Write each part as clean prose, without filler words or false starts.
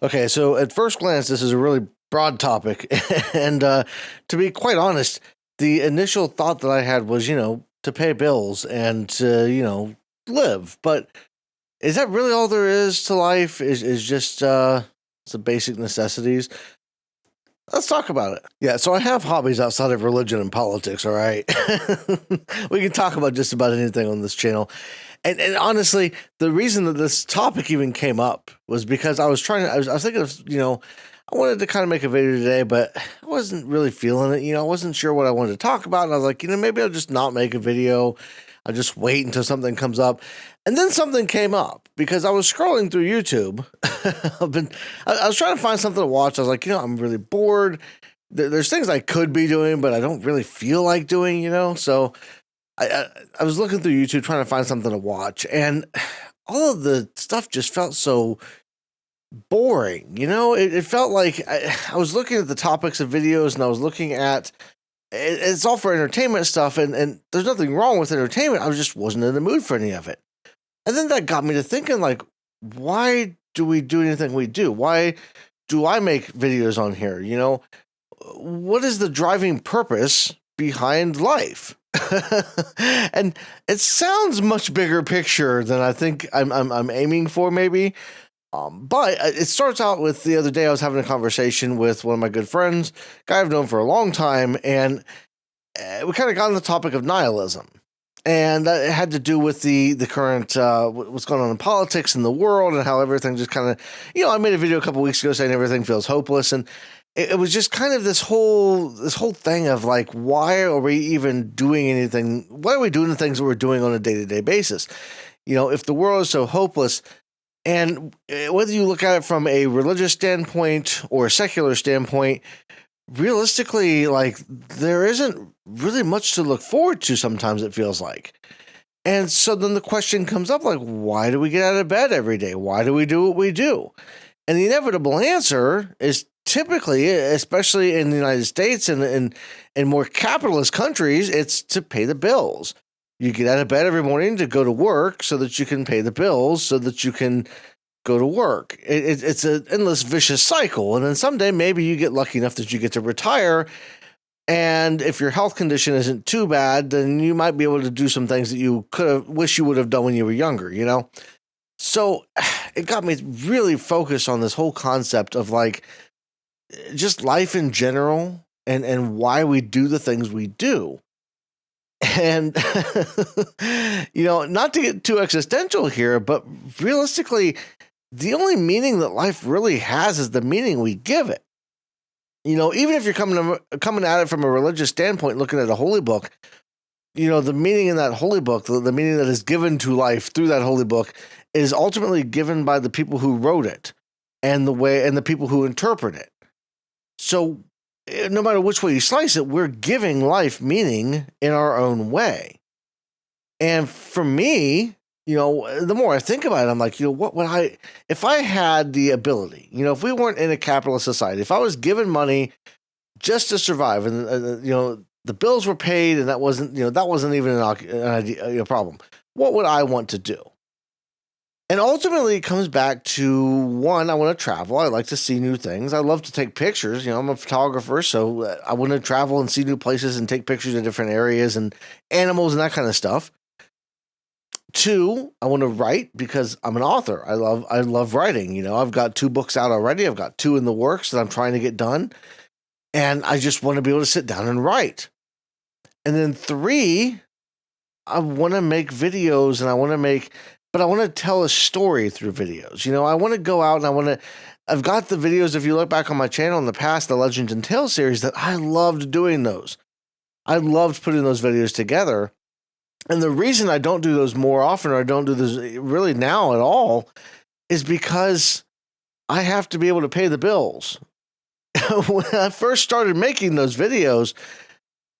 Okay, so at first glance, this is a really broad topic. And to be quite honest, the initial thought that I had was, to pay bills and to, live. But is that really all there is to life? Is just some basic necessities? Let's talk about it. Yeah, so I have hobbies outside of religion and politics, all right? We can talk about just about anything on this channel. And honestly, the reason that this topic even came up was because I was thinking of, I wanted to kind of make a video today, but I wasn't really feeling it. I wasn't sure what I wanted to talk about. And I was like, maybe I'll just not make a video. I'll just wait until something comes up. And then something came up because I was scrolling through YouTube. I was trying to find something to watch. I was like, I'm really bored. There's things I could be doing, but I don't really feel like doing, So I was looking through YouTube trying to find something to watch, and all of the stuff just felt so boring. It felt like I was looking at the topics of videos, and I was looking at it's all for entertainment stuff, and there's nothing wrong with entertainment. I just wasn't in the mood for any of it. And then that got me to thinking, like, why do we do anything we do? Why do I make videos on here? What is the driving purpose behind life? And it sounds much bigger picture than I think I'm aiming for, maybe. But it starts out with the other day I was having a conversation with one of my good friends, guy I've known for a long time, and we kind of got on the topic of nihilism. And that had to do with the current what's going on in politics in the world and how everything just kind of, I made a video a couple weeks ago saying everything feels hopeless, and it was just kind of this whole thing of like, why are we even doing anything? Why are we doing the things that we're doing on a day-to-day basis? If the world is so hopeless, and whether you look at it from a religious standpoint or a secular standpoint, realistically, like, there isn't really much to look forward to sometimes, it feels like. And so then the question comes up, like, why do we get out of bed every day? Why do we do what we do? And the inevitable answer is typically, especially in the United States and in more capitalist countries, it's to pay the bills. You get out of bed every morning to go to work so that you can pay the bills, so that you can go to work. It's an endless vicious cycle. And then someday maybe you get lucky enough that you get to retire. And if your health condition isn't too bad, then you might be able to do some things that you wish you would have done when you were younger, So it got me really focused on this whole concept of like just life in general and why we do the things we do. And, not to get too existential here, but realistically, the only meaning that life really has is the meaning we give it. Even if you're coming at it from a religious standpoint, looking at a holy book, the meaning in that holy book, the meaning that is given to life through that holy book is ultimately given by the people who wrote it and the people who interpret it. So no matter which way you slice it, we're giving life meaning in our own way. And for me, the more I think about it, I'm like, what would if I had the ability, if we weren't in a capitalist society, if I was given money just to survive and, the bills were paid and that wasn't even an idea, a problem, what would I want to do? And ultimately, it comes back to, one, I want to travel. I like to see new things. I love to take pictures. I'm a photographer, so I want to travel and see new places and take pictures of different areas and animals and that kind of stuff. Two, I want to write because I'm an author. I love writing. I've got 2 books out already. I've got 2 in the works that I'm trying to get done. And I just want to be able to sit down and write. And then 3, I want to make videos and I want to tell a story through videos. I want to go out and I've got the videos, if you look back on my channel in the past, the Legends and Tales series, that I loved doing those. I loved putting those videos together. And the reason I don't do those more often, or I don't do this really now at all, is because I have to be able to pay the bills. When I first started making those videos,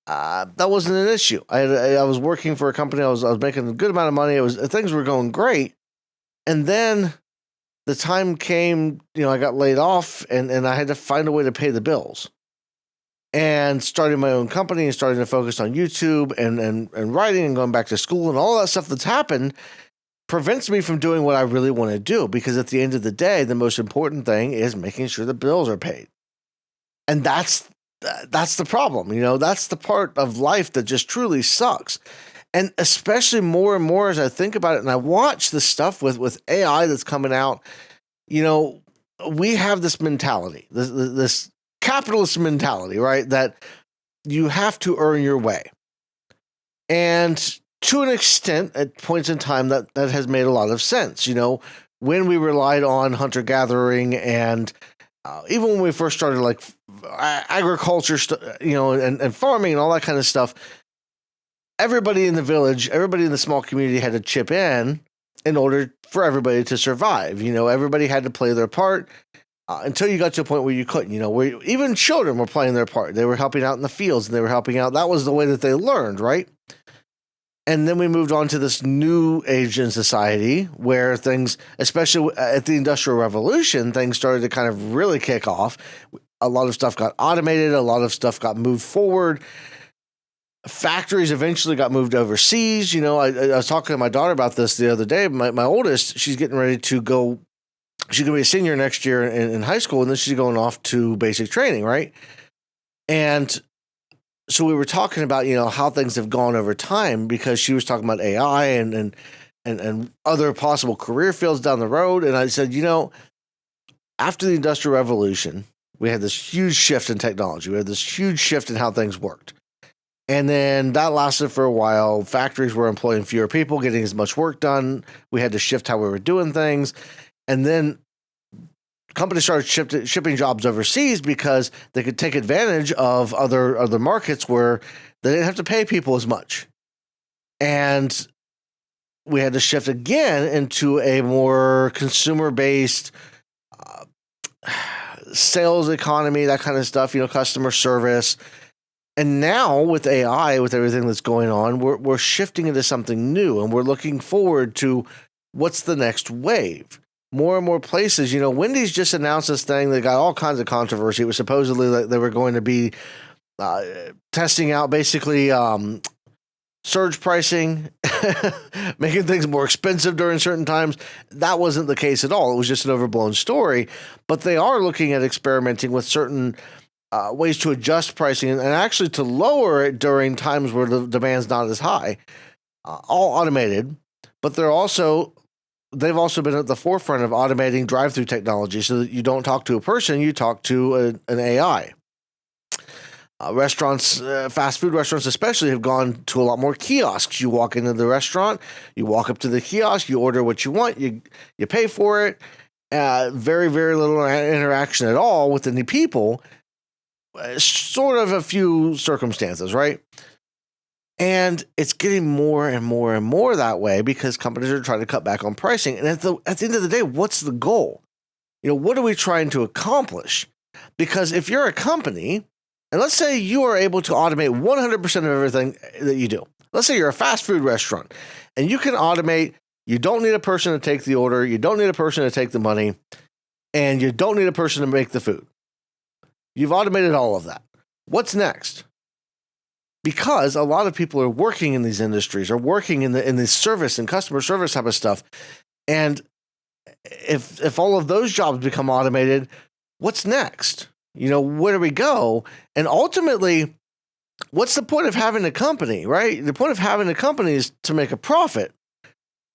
that wasn't an issue. I was working for a company. I was making a good amount of money. Things were going great. And then the time came, I got laid off and I had to find a way to pay the bills. And starting my own company and starting to focus on YouTube and writing and going back to school and all that stuff that's happened, prevents me from doing what I really want to do, because at the end of the day, the most important thing is making sure the bills are paid. And that's the problem. That's the part of life that just truly sucks. And especially more and more as I think about it and I watch the stuff with AI that's coming out, we have this mentality, this capitalist mentality, right? That you have to earn your way. And to an extent, at points in time, that has made a lot of sense. When we relied on hunter-gathering and even when we first started like agriculture, and farming and all that kind of stuff, everybody in the village, everybody in the small community had to chip in order for everybody to survive. Everybody had to play their part until you got to a point where you couldn't, where even children were playing their part. They were helping out in the fields and they were helping out. That was the way that they learned, right? And then we moved on to this new age in society where things, especially at the Industrial Revolution, things started to kind of really kick off. A lot of stuff got automated. A lot of stuff got moved forward. Factories eventually got moved overseas. I was talking to my daughter about this the other day. My oldest, she's getting ready to go. She's going to be a senior next year in high school, and then she's going off to basic training, right? And so we were talking about, how things have gone over time, because she was talking about AI and other possible career fields down the road. And I said, after the Industrial Revolution, we had this huge shift in technology. We had this huge shift in how things worked. And then that lasted for a while. Factories were employing fewer people, getting as much work done. We had to shift how we were doing things. And then companies started shipping jobs overseas because they could take advantage of other markets where they didn't have to pay people as much. And we had to shift again into a more consumer-based sales economy, that kind of stuff, customer service. And now with AI, with everything that's going on, we're shifting into something new, and we're looking forward to what's the next wave. More and more places, Wendy's just announced this thing that got all kinds of controversy. It was supposedly that they were going to be testing out basically surge pricing, making things more expensive during certain times. That wasn't the case at all. It was just an overblown story. But they are looking at experimenting with certain ways to adjust pricing and actually to lower it during times where the demand's not as high. All automated, but they've also been at the forefront of automating drive-through technology so that you don't talk to a person, you talk to an AI. Restaurants, fast food restaurants especially, have gone to a lot more kiosks. You walk into the restaurant, you walk up to the kiosk, you order what you want, you pay for it. Very, very little interaction at all with any people. Sort of a few circumstances, right? And it's getting more and more and more that way because companies are trying to cut back on pricing. And at the end of the day, what's the goal? What are we trying to accomplish? Because if you're a company, and let's say you are able to automate 100% of everything that you do. Let's say you're a fast food restaurant and you can automate. You don't need a person to take the order. You don't need a person to take the money. And you don't need a person to make the food. You've automated all of that. What's next? Because a lot of people are working in these industries, are working in the service and customer service type of stuff. And if all of those jobs become automated, what's next? Where do we go? And ultimately, what's the point of having a company, right? The point of having a company is to make a profit.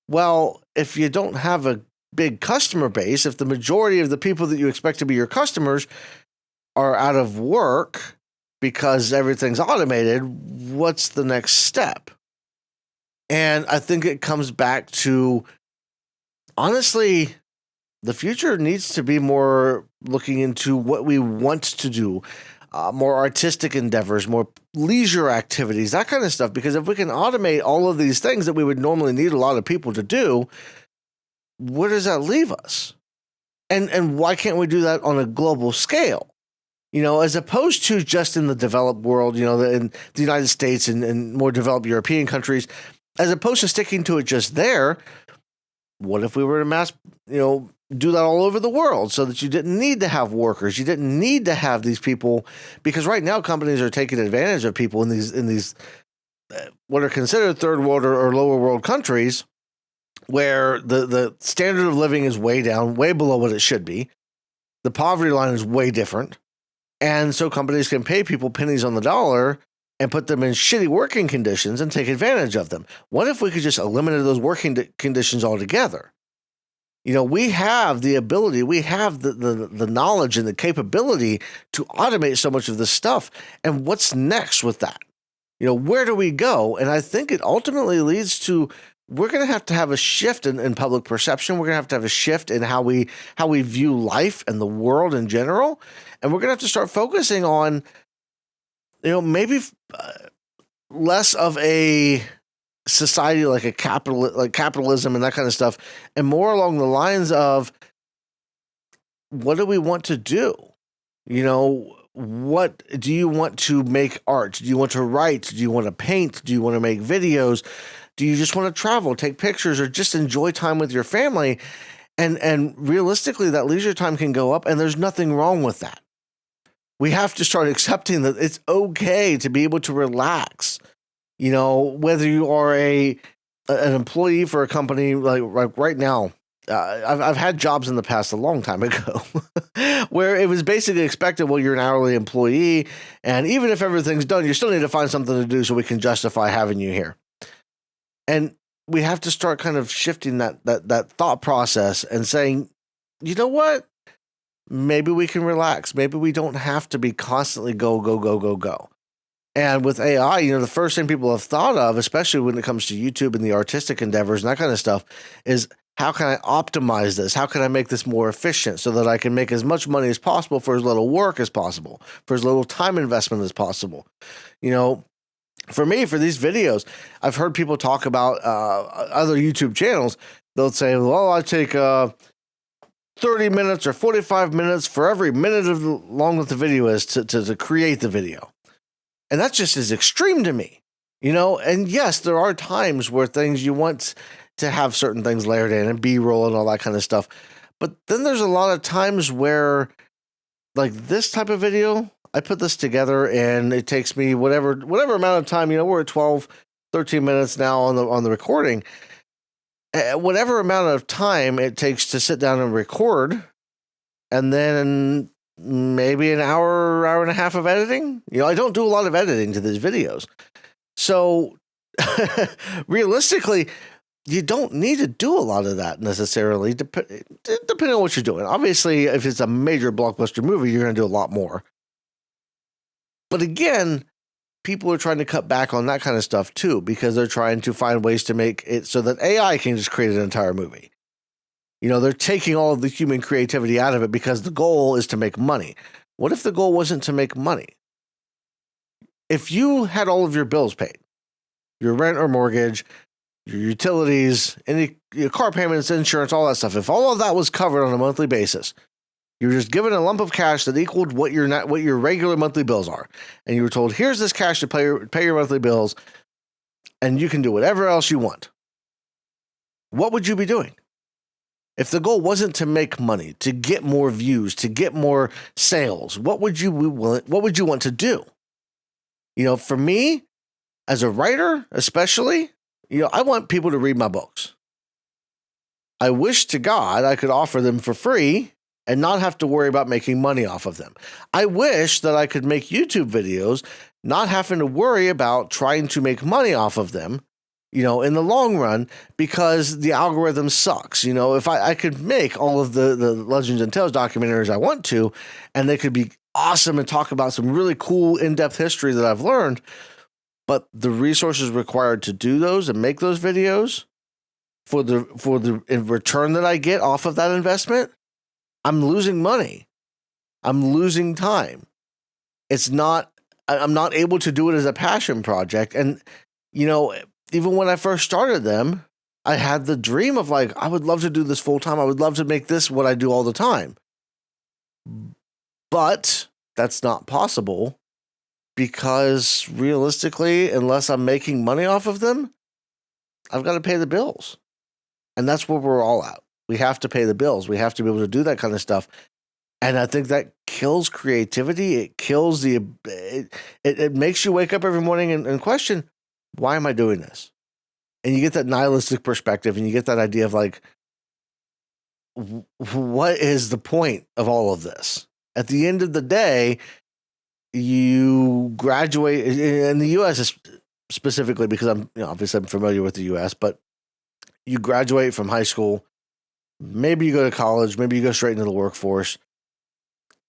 Well, if you don't have a big customer base, if the majority of the people that you expect to be your customers are out of work because everything's automated, what's the next step? And I think it comes back to, honestly, the future needs to be more looking into what we want to do, more artistic endeavors, more leisure activities, that kind of stuff. Because if we can automate all of these things that we would normally need a lot of people to do, where does that leave us? And why can't we do that on a global scale? As opposed to just in the developed world, in the United States and more developed European countries, as opposed to sticking to it just there, what if we were to mass, do that all over the world so that you didn't need to have workers, you didn't need to have these people, because right now companies are taking advantage of people in these what are considered third world or lower world countries where the standard of living is way down, way below what it should be. The poverty line is way different. And so companies can pay people pennies on the dollar and put them in shitty working conditions and take advantage of them. What if we could just eliminate those working conditions altogether? We have the ability, we have the knowledge and the capability to automate so much of this stuff. And what's next with that? Where do we go? And I think it ultimately leads to, we're going to have a shift in public perception. We're going to have a shift in how we view life and the world in general. And we're going to have to start focusing on, maybe less of a society like capitalism and that kind of stuff, and more along the lines of, what do we want to do? What do you want to make art? Do you want to write? Do you want to paint? Do you want to make videos? Do you just want to travel, take pictures, or just enjoy time with your family? And realistically, that leisure time can go up, and there's nothing wrong with that. We have to start accepting that it's okay to be able to relax. Whether you are an employee for a company, like right now, I've had jobs in the past a long time ago where it was basically expected, well, you're an hourly employee, and even if everything's done, you still need to find something to do so we can justify having you here. And we have to start kind of shifting that thought process and saying, you know what? Maybe we can relax. Maybe we don't have to be constantly go, go, go, go, go. And with AI, the first thing people have thought of, especially when it comes to YouTube and the artistic endeavors and that kind of stuff, is, how can I optimize this? How can I make this more efficient so that I can make as much money as possible for as little work as possible, for as little time investment as possible? For me, for these videos, I've heard people talk about other YouTube channels. They'll say, well, I take 30 minutes or 45 minutes for every minute of long that the video is to create the video. And that just is extreme to me, and yes, there are times where you want to have certain things layered in and B-roll and all that kind of stuff. But then there's a lot of times where, like this type of video, I put this together and it takes me whatever amount of time, we're at 12, 13 minutes now on the recording. Whatever amount of time it takes to sit down and record, and then maybe an hour and a half of editing. I don't do a lot of editing to these videos. So realistically, you don't need to do a lot of that necessarily, depending on what you're doing. Obviously, if it's a major blockbuster movie, you're going to do a lot more. But again, people are trying to cut back on that kind of stuff too, because they're trying to find ways to make it so that AI can just create an entire movie. They're taking all of the human creativity out of it because the goal is to make money. What if the goal wasn't to make money? If you had all of your bills paid, your rent or mortgage, your utilities, your car payments, insurance, all that stuff, if all of that was covered on a monthly basis, you were just given a lump of cash that equaled what your regular monthly bills are, and you were told, here's this cash to pay your monthly bills, and you can do whatever else you want. What would you be doing? If the goal wasn't to make money, to get more views, to get more sales, what would you want to do? For me, as a writer, especially, I want people to read my books. I wish to God I could offer them for free and not have to worry about making money off of them. I wish that I could make YouTube videos, not having to worry about trying to make money off of them, in the long run, because the algorithm sucks. If I could make all of the Legends and Tales documentaries I want to, and they could be awesome and talk about some really cool in-depth history that I've learned, but the resources required to do those and make those videos for the return that I get off of that investment, I'm losing money. I'm losing time. I'm not able to do it as a passion project. And, even when I first started them, I had the dream of I would love to do this full time. I would love to make this what I do all the time. But that's not possible because realistically, unless I'm making money off of them, I've got to pay the bills. And that's where we're all at. We have to pay the bills. We have to be able to do that kind of stuff. And I think that kills creativity. It kills it makes you wake up every morning and question, why am I doing this? and you get that nihilistic perspective, and you get that idea of like, what is the point of all of this? At the end of the day, you graduate in the U.S. specifically, because obviously I'm familiar with the U.S., but you graduate from high school, maybe you go to college, maybe you go straight into the workforce.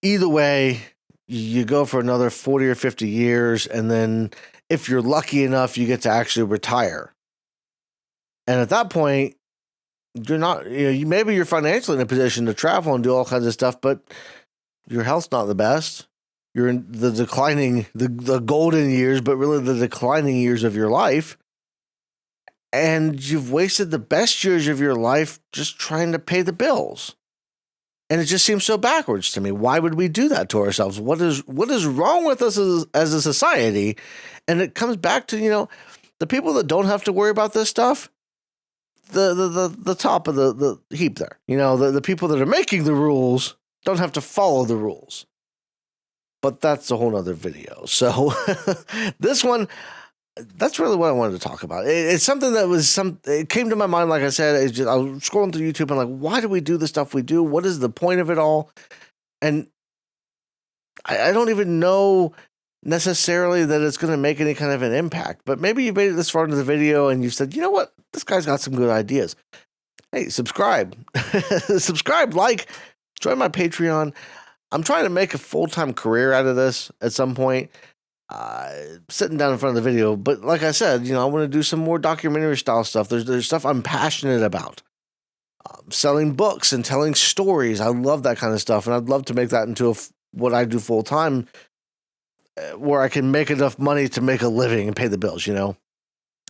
Either way, you go for another 40 or 50 years, and then if you're lucky enough, you get to actually retire. And at that point, you're not, maybe you're financially in a position to travel and do all kinds of stuff, but your health's not the best. You're in the declining, the golden years, but really the declining years of your life. And you've wasted the best years of your life just trying to pay the bills. And it just seems so backwards to me. Why would we do that to ourselves? What is wrong with us as a society? And it comes back to, the people that don't have to worry about this stuff, the top of the heap there. The people that are making the rules don't have to follow the rules. But that's a whole nother video. So this one, that's really what I wanted to talk about. It's something that it came to my mind, like I said. I was scrolling through YouTube and like, why do we do the stuff we do? What is the point of it all? And I don't even know necessarily that it's going to make any kind of an impact. But maybe you made it this far into the video and you said, you know what? This guy's got some good ideas. Hey, subscribe. Subscribe, like, join my Patreon. I'm trying to make a full-time career out of this at some point. Sitting down in front of the video, but like I said, I want to do some more documentary style stuff. There's stuff I'm passionate about. Selling books and telling stories. I love that kind of stuff, and I'd love to make that into what I do full time, where I can make enough money to make a living and pay the bills.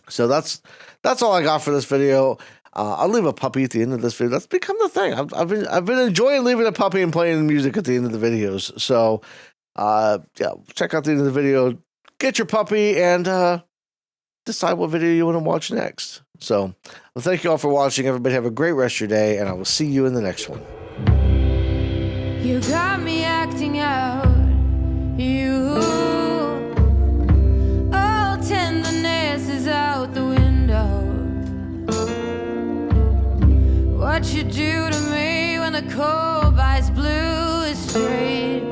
So that's all I got for this video. I'll leave a puppy at the end of this video. That's become the thing. I've been enjoying leaving a puppy and playing music at the end of the videos. So check out the end of the video, get your puppy, and decide what video you want to watch next. So, thank you all for watching. Everybody have a great rest of your day, and I will see you in the next one. You got me acting out. All tenderness is out the window. What you do to me when the cold bites blue is straight.